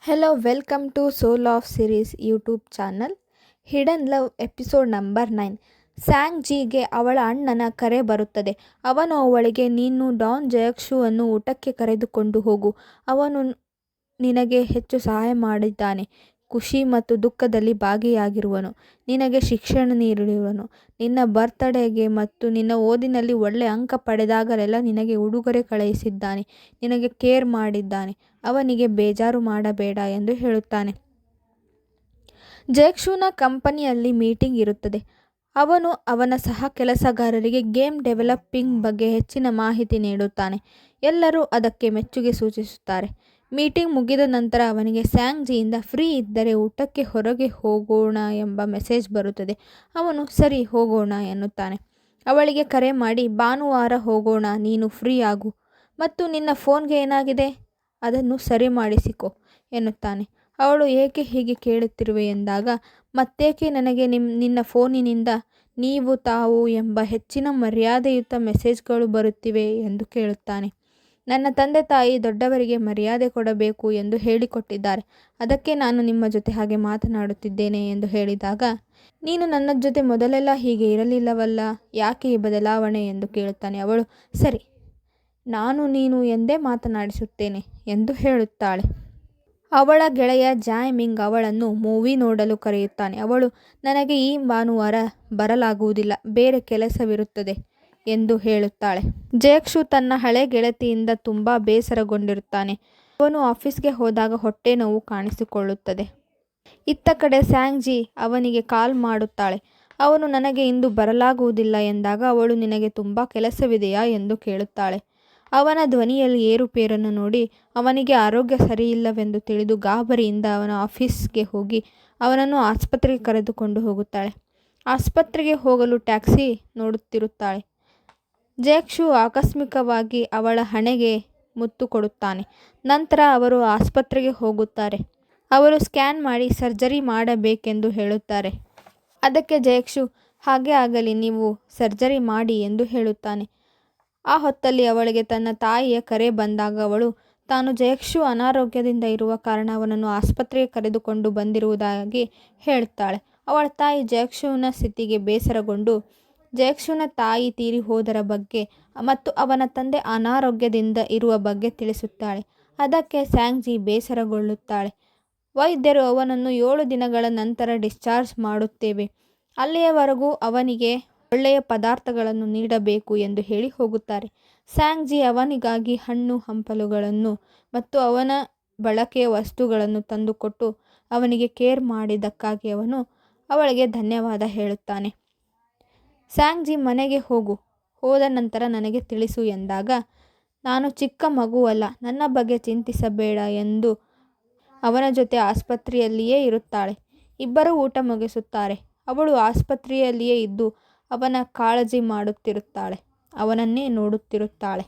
Hello, welcome to Soul of Series YouTube channel. Hidden love episode number 9. ಸ್ಯಾಂಗ್ ಜಿಗೆ ಅವಳ ಅಣ್ಣನ ಕರೆ ಬರುತ್ತದೆ. ಅವನು ಅವಳಿಗೆ, ನೀನು ಡಾನ್ ಜಯಕ್ಷುವನ್ನು ಊಟಕ್ಕೆ ಕರೆದುಕೊಂಡು ಹೋಗು. ಅವನು ನಿನಗೆ ಹೆಚ್ಚು ಸಹಾಯ ಮಾಡಿದ್ದಾನೆ. ಖುಷಿ ಮತ್ತು ದುಃಖದಲ್ಲಿ ಭಾಗಿಯಾಗಿರುವನು. ನಿನಗೆ ಶಿಕ್ಷಣ ನೀಡಿರುವನು. ನಿನ್ನ ಬರ್ತ್ಡೇಗೆ ಮತ್ತು ನಿನ್ನ ಓದಿನಲ್ಲಿ ಒಳ್ಳೆ ಅಂಕ ಪಡೆದಾಗಲೆಲ್ಲ ನಿನಗೆ ಉಡುಗೊರೆ ಕಳುಹಿಸಿದ್ದಾನೆ. ನಿನಗೆ ಕೇರ್ ಮಾಡಿದ್ದಾನೆ. ಅವನಿಗೆ ಬೇಜಾರು ಮಾಡಬೇಡ ಎಂದು ಹೇಳುತ್ತಾನೆ. ಜಯಕ್ಷುನ ಕಂಪನಿಯಲ್ಲಿ ಮೀಟಿಂಗ್ ಇರುತ್ತದೆ. ಅವನು ಅವನ ಸಹ ಕೆಲಸಗಾರರಿಗೆ ಗೇಮ್ ಡೆವಲಪಿಂಗ್ ಬಗ್ಗೆ ಹೆಚ್ಚಿನ ಮಾಹಿತಿ ನೀಡುತ್ತಾನೆ. ಎಲ್ಲರೂ ಅದಕ್ಕೆ ಮೆಚ್ಚುಗೆ ಸೂಚಿಸುತ್ತಾರೆ. ಮೀಟಿಂಗ್ ಮುಗಿದ ನಂತರ ಅವನಿಗೆ ಸ್ಯಾಂಗ್ ಜಿಯಿಂದ ಫ್ರೀ ಇದ್ದರೆ ಊಟಕ್ಕೆ ಹೊರಗೆ ಹೋಗೋಣ ಎಂಬ ಮೆಸೇಜ್ ಬರುತ್ತದೆ. ಅವನು ಸರಿ ಹೋಗೋಣ ಎನ್ನುತ್ತಾನೆ. ಅವಳಿಗೆ ಕರೆ ಮಾಡಿ, ಭಾನುವಾರ ಹೋಗೋಣ, ನೀನು ಫ್ರೀ ಆಗು. ಮತ್ತು ನಿನ್ನ ಫೋನ್ಗೆ ಏನಾಗಿದೆ, ಅದನ್ನು ಸರಿ ಮಾಡಿಸಿಕೊ ಎನ್ನುತ್ತಾನೆ. ಅವಳು ಏಕೆ ಹೀಗೆ ಕೇಳುತ್ತಿರುವೆ ಎಂದಾಗ, ಮತ್ತೇಕೆ ನನಗೆ ನಿನ್ನ ಫೋನಿನಿಂದ ನೀವು ತಾವು ಎಂಬ ಹೆಚ್ಚಿನ ಮರ್ಯಾದೆಯುತ ಮೆಸೇಜ್ಗಳು ಬರುತ್ತಿವೆ ಎಂದು ಕೇಳುತ್ತಾನೆ. ನನ್ನ ತಂದೆ ತಾಯಿ ದೊಡ್ಡವರಿಗೆ ಮರ್ಯಾದೆ ಕೊಡಬೇಕು ಎಂದು ಹೇಳಿಕೊಟ್ಟಿದ್ದಾರೆ. ಅದಕ್ಕೆ ನಾನು ನಿಮ್ಮ ಜೊತೆ ಹಾಗೆ ಮಾತನಾಡುತ್ತಿದ್ದೇನೆ ಎಂದು ಹೇಳಿದಾಗ, ನೀನು ನನ್ನ ಜೊತೆ ಮೊದಲೆಲ್ಲ ಹೀಗೆ ಇರಲಿಲ್ಲವಲ್ಲ, ಯಾಕೆ ಈ ಬದಲಾವಣೆ ಎಂದು ಕೇಳುತ್ತಾನೆ. ಅವಳು, ಸರಿ, ನಾನು ನೀನು ಎಂದೇ ಮಾತನಾಡಿಸುತ್ತೇನೆ ಎಂದು ಹೇಳುತ್ತಾಳೆ. ಅವಳ ಗೆಳೆಯ ಜಾಯ್-ಮಿಂಗ್ ಅವಳನ್ನು ಮೂವಿ ನೋಡಲು ಕರೆಯುತ್ತಾನೆ. ಅವಳು, ನನಗೆ ಈ ಭಾನುವಾರ ಬರಲಾಗುವುದಿಲ್ಲ, ಬೇರೆ ಕೆಲಸವಿರುತ್ತದೆ ಎಂದು ಹೇಳುತ್ತಾಳೆ. ಜಯಕ್ಷು ತನ್ನ ಹಳೆ ಗೆಳತಿಯಿಂದ ತುಂಬ ಬೇಸರಗೊಂಡಿರುತ್ತಾನೆ. ಅವನು ಆಫೀಸ್ಗೆ ಹೋದಾಗ ಹೊಟ್ಟೆ ನೋವು ಕಾಣಿಸಿಕೊಳ್ಳುತ್ತದೆ. ಇತ್ತ ಕಡೆ ಸ್ಯಾಂಗ್ ಜಿ ಅವನಿಗೆ ಕಾಲ್ ಮಾಡುತ್ತಾಳೆ. ಅವನು ನನಗೆ ಇಂದು ಬರಲಾಗುವುದಿಲ್ಲ ಎಂದಾಗ ಅವಳು, ನಿನಗೆ ತುಂಬ ಕೆಲಸವಿದೆಯಾ ಎಂದು ಕೇಳುತ್ತಾಳೆ. ಅವನ ಧ್ವನಿಯಲ್ಲಿ ಏರುಪೇರನ್ನು ನೋಡಿ ಅವನಿಗೆ ಆರೋಗ್ಯ ಸರಿಯಿಲ್ಲವೆಂದು ತಿಳಿದು ಗಾಬರಿಯಿಂದ ಅವನ ಆಫೀಸ್ಗೆ ಹೋಗಿ ಅವನನ್ನು ಆಸ್ಪತ್ರೆಗೆ ಕರೆದುಕೊಂಡು ಹೋಗುತ್ತಾಳೆ. ಆಸ್ಪತ್ರೆಗೆ ಹೋಗಲು ಟ್ಯಾಕ್ಸಿ ನೋಡುತ್ತಿರುತ್ತಾಳೆ. ಜಯಕ್ಷು ಆಕಸ್ಮಿಕವಾಗಿ ಅವಳ ಹಣೆಗೆ ಮುತ್ತು ಕೊಡುತ್ತಾನೆ. ನಂತರ ಅವರು ಆಸ್ಪತ್ರೆಗೆ ಹೋಗುತ್ತಾರೆ. ಅವರು ಸ್ಕ್ಯಾನ್ ಮಾಡಿ ಸರ್ಜರಿ ಮಾಡಬೇಕೆಂದು ಹೇಳುತ್ತಾರೆ. ಅದಕ್ಕೆ ಜಯಕ್ಷು, ಹಾಗೆ ಆಗಲಿ, ನೀವು ಸರ್ಜರಿ ಮಾಡಿ ಎಂದು ಹೇಳುತ್ತಾನೆ. ಆ ಹೊತ್ತಲ್ಲಿ ಅವಳಿಗೆ ತನ್ನ ತಾಯಿಯ ಕರೆ ಬಂದಾಗ ಅವಳು ತಾನು ಜಯಕ್ಷು ಅನಾರೋಗ್ಯದಿಂದ ಇರುವ ಕಾರಣ ಅವನನ್ನು ಆಸ್ಪತ್ರೆಗೆ ಕರೆದುಕೊಂಡು ಬಂದಿರುವುದಾಗಿ ಹೇಳುತ್ತಾಳೆ. ಅವಳ ತಾಯಿ ಜಯಕ್ಷುವಿನ ಸ್ಥಿತಿಗೆ ಬೇಸರಗೊಂಡು ಜಯಕ್ಷುನ ತಾಯಿ ತೀರಿ ಹೋದರ ಬಗ್ಗೆ ಮತ್ತು ಅವನ ತಂದೆ ಅನಾರೋಗ್ಯದಿಂದ ಇರುವ ಬಗ್ಗೆ ತಿಳಿಸುತ್ತಾಳೆ. ಅದಕ್ಕೆ ಸ್ಯಾಂಗ್ ಜಿ ಬೇಸರಗೊಳ್ಳುತ್ತಾಳೆ. ವೈದ್ಯರು ಅವನನ್ನು 7 ದಿನಗಳ ನಂತರ ಡಿಸ್ಚಾರ್ಜ್ ಮಾಡುತ್ತೇವೆ, ಅಲ್ಲಿಯವರೆಗೂ ಅವನಿಗೆ ಒಳ್ಳೆಯ ಪದಾರ್ಥಗಳನ್ನು ನೀಡಬೇಕು ಎಂದು ಹೇಳಿ ಹೋಗುತ್ತಾರೆ. ಸ್ಯಾಂಗ್ ಜಿ ಅವನಿಗಾಗಿ ಹಣ್ಣು ಹಂಪಲುಗಳನ್ನು ಮತ್ತು ಅವನ ಬಳಕೆಯ ವಸ್ತುಗಳನ್ನು ತಂದುಕೊಟ್ಟು ಅವನಿಗೆ ಕೇರ್ ಮಾಡಿದ್ದಕ್ಕಾಗಿ ಅವನು ಅವಳಿಗೆ ಧನ್ಯವಾದ ಹೇಳುತ್ತಾನೆ. ಸ್ಯಾಂಗ್ ಜಿ ಮನೆಗೆ ಹೋದ ನಂತರ ನನಗೆ ತಿಳಿಸು ಎಂದಾಗ, ನಾನು ಚಿಕ್ಕ ಮಗುವಲ್ಲ, ನನ್ನ ಬಗ್ಗೆ ಚಿಂತಿಸಬೇಡ ಎಂದು ಅವನ ಜೊತೆ ಆಸ್ಪತ್ರೆಯಲ್ಲಿಯೇ ಇರುತ್ತಾಳೆ. ಇಬ್ಬರು ಊಟ ಮುಗಿಸುತ್ತಾರೆ. ಅವಳು ಆಸ್ಪತ್ರೆಯಲ್ಲಿಯೇ ಇದ್ದು ಅವನ ಕಾಳಜಿ ಮಾಡುತ್ತಿರುತ್ತಾಳೆ, ಅವನನ್ನೇ ನೋಡುತ್ತಿರುತ್ತಾಳೆ.